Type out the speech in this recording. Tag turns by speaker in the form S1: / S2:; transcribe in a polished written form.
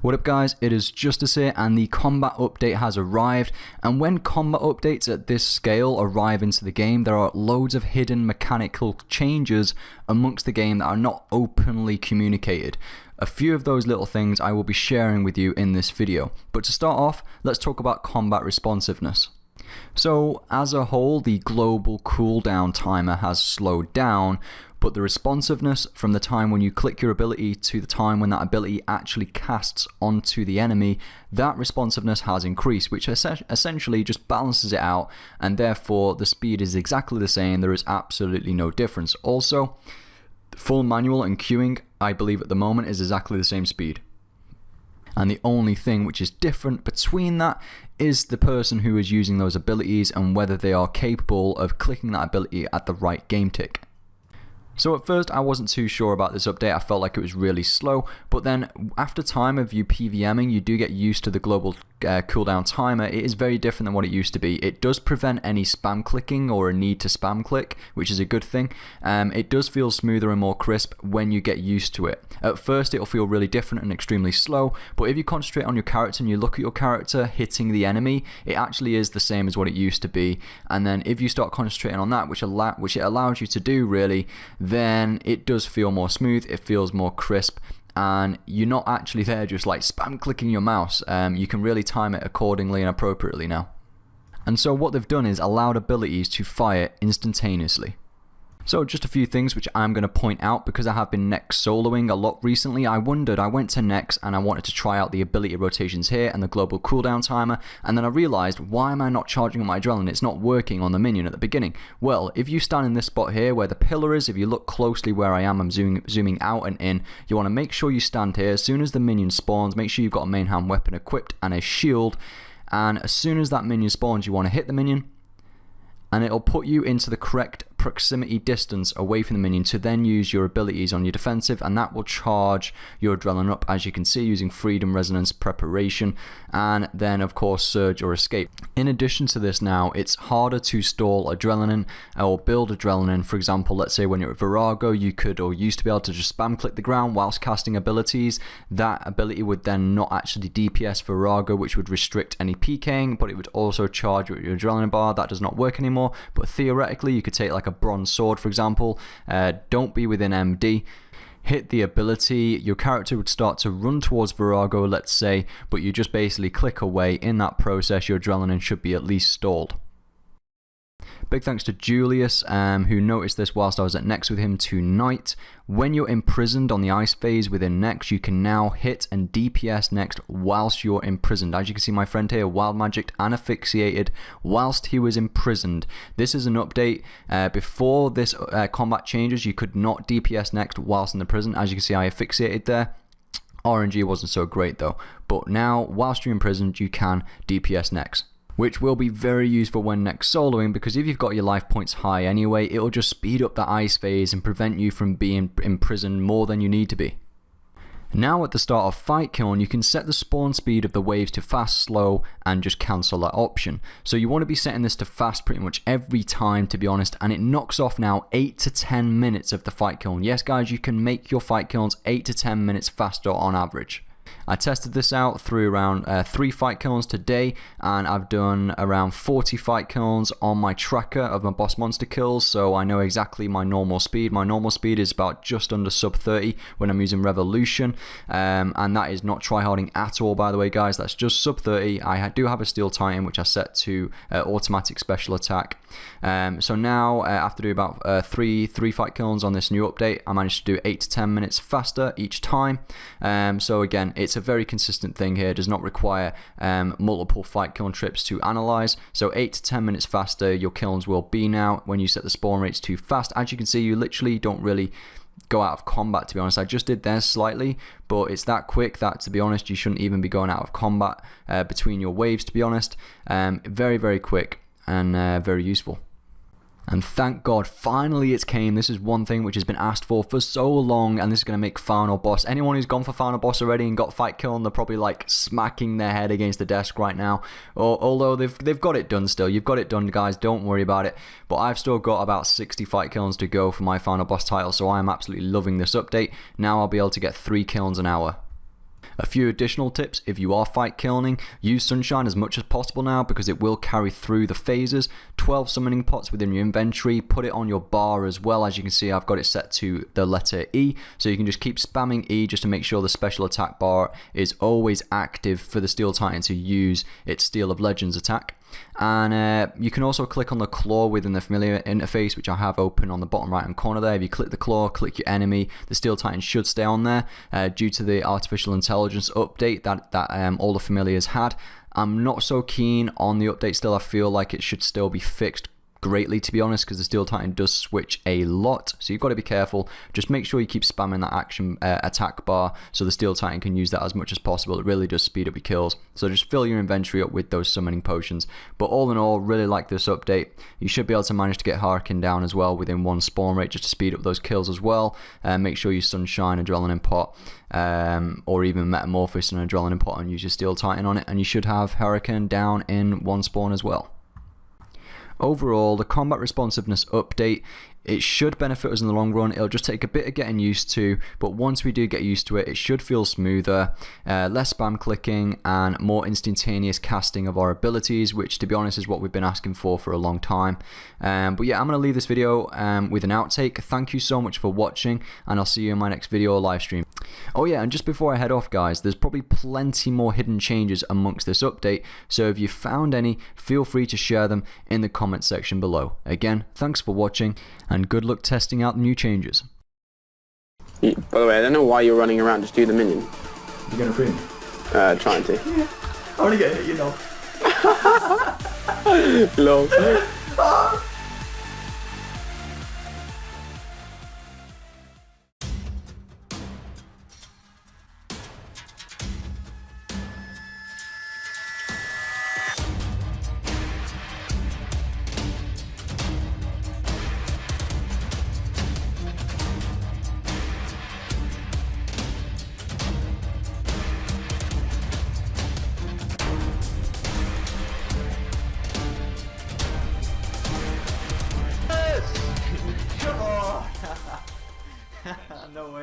S1: What up guys, it is Justice here and the combat update has arrived, and when combat updates at this scale arrive into the game, there are loads of hidden mechanical changes amongst the game that are not openly communicated. A few of those little things I will be sharing with you in this video, but to start off, let's talk about combat responsiveness. So as a whole, the global cooldown timer has slowed down, but the responsiveness from the time when you click your ability to the time when that ability actually casts onto the enemy, that responsiveness has increased, which essentially just balances it out, and therefore the speed is exactly the same. There is absolutely no difference. Also, full manual and queuing, I believe at the moment, is exactly the same speed. And the only thing which is different between that is the person who is using those abilities and whether they are capable of clicking that ability at the right game tick. So at first I wasn't too sure about this update. I felt like it was really slow, but then after time of you PVMing, you do get used to the global cooldown timer. It is very different than what it used to be. It does prevent any spam clicking or a need to spam click, which is a good thing. It does feel smoother and more crisp when you get used to it. At first it'll feel really different and extremely slow, but if you concentrate on your character and you look at your character hitting the enemy, it actually is the same as what it used to be. And then if you start concentrating on that, which it allows you to do really, then it does feel more smooth, it feels more crisp, and you're not actually there just like spam clicking your mouse. You can really time it accordingly and appropriately now. And so what they've done is allowed abilities to fire instantaneously. So just a few things which I'm going to point out because I have been next soloing a lot recently. I went to next and I wanted to try out the ability rotations here and the global cooldown timer, and then I realized, why am I not charging up my adrenaline? It's not working on the minion at the beginning. Well, if you stand in this spot here where the pillar is, if you look closely where I am, I'm zooming out and in, you want to make sure you stand here. As soon as the minion spawns, make sure you've got a main hand weapon equipped and a shield, and as soon as that minion spawns, you want to hit the minion, and it'll put you into the correct proximity distance away from the minion to then use your abilities on your defensive, and that will charge your adrenaline up, as you can see, using freedom, resonance, preparation, and then of course surge or escape. In addition to this, now it's harder to stall adrenaline or build adrenaline. For example, let's say when you're at Virago, you could or used to be able to just spam click the ground whilst casting abilities. That ability would then not actually DPS Virago, which would restrict any PKing, but it would also charge your adrenaline bar. That does not work anymore, but theoretically you could take like a bronze sword, for example. Don't be within MD, hit the ability, your character would start to run towards Virago, let's say, but you just basically click away. In that process, your adrenaline should be at least stalled. Big thanks to Julius, who noticed this whilst I was at Next with him tonight. When you're imprisoned on the ice phase within Next, you can now hit and DPS Next whilst you're imprisoned. As you can see, my friend here wild magicked and asphyxiated whilst he was imprisoned. This is an update. Before this combat changes, you could not DPS Next whilst in the prison. As you can see, I asphyxiated there. RNG wasn't so great though. But now, whilst you're imprisoned, you can DPS Next, which will be very useful when next soloing, because if you've got your life points high anyway, it'll just speed up that ice phase and prevent you from being imprisoned more than you need to be. Now at the start of Fight Kiln, you can set the spawn speed of the waves to fast, slow, and just cancel that option. So you want to be setting this to fast pretty much every time, to be honest, and it knocks off now 8 to 10 minutes of the Fight Kiln. Yes guys, you can make your Fight Kilns 8 to 10 minutes faster on average. I tested this out through around 3 fight kilns today, and I've done around 40 fight kilns on my tracker of my boss monster kills, so I know exactly my normal speed. My normal speed is about just under sub 30 when I'm using Revolution, and that is not tryharding at all, by the way guys. That's just sub 30. I do have a Steel Titan which I set to automatic special attack. So now after doing about three fight kilns on this new update, I managed to do 8 to 10 minutes faster each time. So again, it's a very consistent thing here. It does not require multiple fight kiln trips to analyze. So 8 to 10 minutes faster your kilns will be now when you set the spawn rates too fast. As you can see, you literally don't really go out of combat, to be honest. I just did there slightly, but it's that quick that, to be honest, you shouldn't even be going out of combat between your waves, to be honest. Very, very quick and very useful. And thank God, finally it came. This is one thing which has been asked for so long, and this is going to make final boss. Anyone who's gone for final boss already and got fight kill, they're probably like smacking their head against the desk right now. Although they've got it done still. You've got it done, guys. Don't worry about it. But I've still got about 60 fight kills to go for my final boss title, so I am absolutely loving this update. Now I'll be able to get 3 kills an hour. A few additional tips: if you are fight kilning, use Sunshine as much as possible now because it will carry through the phases. 12 summoning pots within your inventory, put it on your bar as well. As you can see, I've got it set to the letter E, so you can just keep spamming E just to make sure the special attack bar is always active for the Steel Titan to use its Steel of Legends attack. And you can also click on the claw within the familiar interface, which I have open on the bottom right hand corner there. If you click the claw, click your enemy, the Steel Titan should stay on there due to the artificial intelligence update that all the familiars had. I'm not so keen on the update still. I feel like it should still be fixed greatly, to be honest, because the Steel Titan does switch a lot, so you've got to be careful. Just make sure you keep spamming that action attack bar so the Steel Titan can use that as much as possible. It really does speed up your kills, so just fill your inventory up with those summoning potions. But all in all, really like this update. You should be able to manage to get Hurricane down as well within one spawn rate just to speed up those kills as well. Make sure you Sunshine, Adrenaline Pot, or even Metamorphosis and Adrenaline Pot and use your Steel Titan on it, and you should have Hurricane down in one spawn as well. Overall, the combat responsiveness update, it should benefit us in the long run. It'll just take a bit of getting used to, but once we do get used to it, it should feel smoother, less spam clicking, and more instantaneous casting of our abilities, which, to be honest, is what we've been asking for a long time. But yeah, I'm going to leave this video with an outtake. Thank you so much for watching, and I'll see you in my next video or live stream. Oh yeah, and just before I head off, guys, there's probably plenty more hidden changes amongst this update, so if you found any, feel free to share them in the comments section below. Again, thanks for watching, and good luck testing out the new changes.
S2: By the way, I don't know why you're running around. Just do the minion.
S3: You're gonna free me?
S2: Trying to.
S3: Yeah. I wanna get hit, you know.
S2: Lol.